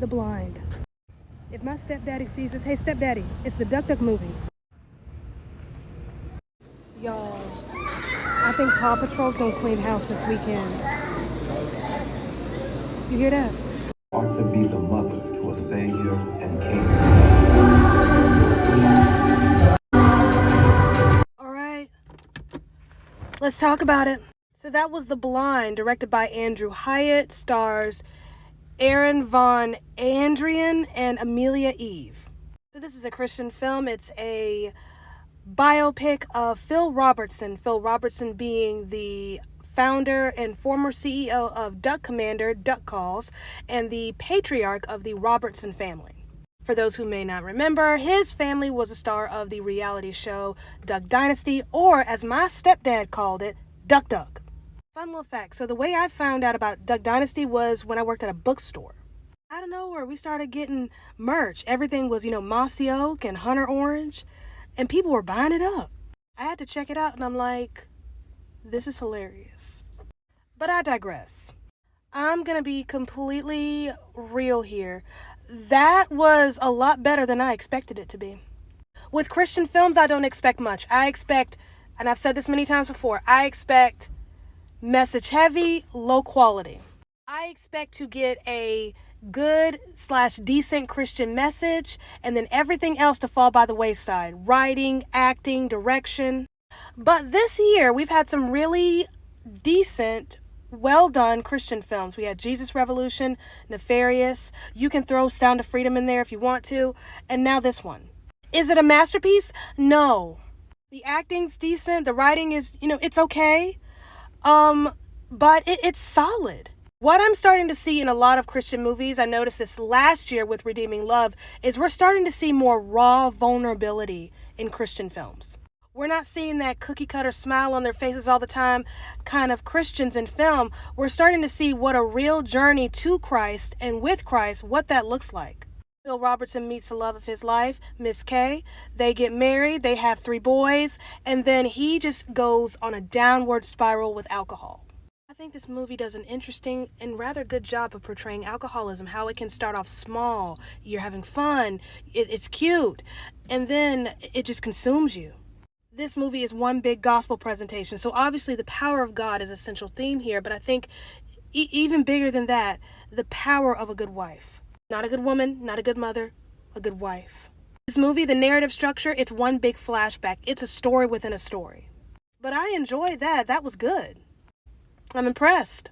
The Blind. If my stepdaddy sees this, hey stepdaddy, it's the Duck Duck movie. Y'all, I think Paw Patrol's gonna clean house this weekend. You hear that? Are to be the mother to a savior and king. All right, let's talk about it. So that was The Blind, directed by Andrew Hyatt, stars Aaron Von Andrian and Amelia Eve. So this is a Christian film. It's a biopic of Phil Robertson. Phil Robertson being the founder and former CEO of Duck Commander, Duck Calls, and the patriarch of the Robertson family. For those who may not remember, his family was a star of the reality show Duck Dynasty, or as my stepdad called it, Duck Duck. Fun little fact. So the way I found out about Duck Dynasty was when I worked at a bookstore. Out of nowhere, we started getting merch. Everything was, Mossy Oak and Hunter Orange, and people were buying it up. I had to check it out, and I'm like, this is hilarious. But I digress. I'm going to be completely real here. That was a lot better than I expected it to be. With Christian films, I don't expect much. I expect, and I've said this many times before, I expect message heavy, low quality. I expect to get a good/decent Christian message, and then everything else to fall by the wayside. Writing, acting, direction. But this year, we've had some really decent, well-done Christian films. We had Jesus Revolution, Nefarious. You can throw Sound of Freedom in there if you want to. And now this one. Is it a masterpiece? No. The acting's decent. The writing is, it's okay. But it's solid. What I'm starting to see in a lot of Christian movies, I noticed this last year with Redeeming Love, is we're starting to see more raw vulnerability in Christian films. We're not seeing that cookie cutter smile on their faces all the time kind of Christians in film. We're starting to see what a real journey to Christ and with Christ, what that looks like. Phil Robertson meets the love of his life, Miss Kay. They get married, they have 3 boys, and then he just goes on a downward spiral with alcohol. I think this movie does an interesting and rather good job of portraying alcoholism, how it can start off small, you're having fun, it's cute, and then it just consumes you. This movie is one big gospel presentation, so obviously the power of God is a central theme here, but I think even bigger than that, the power of a good wife. Not a good woman, not a good mother, a good wife. This movie, the narrative structure, it's one big flashback. It's a story within a story. But I enjoyed that. That was good. I'm impressed.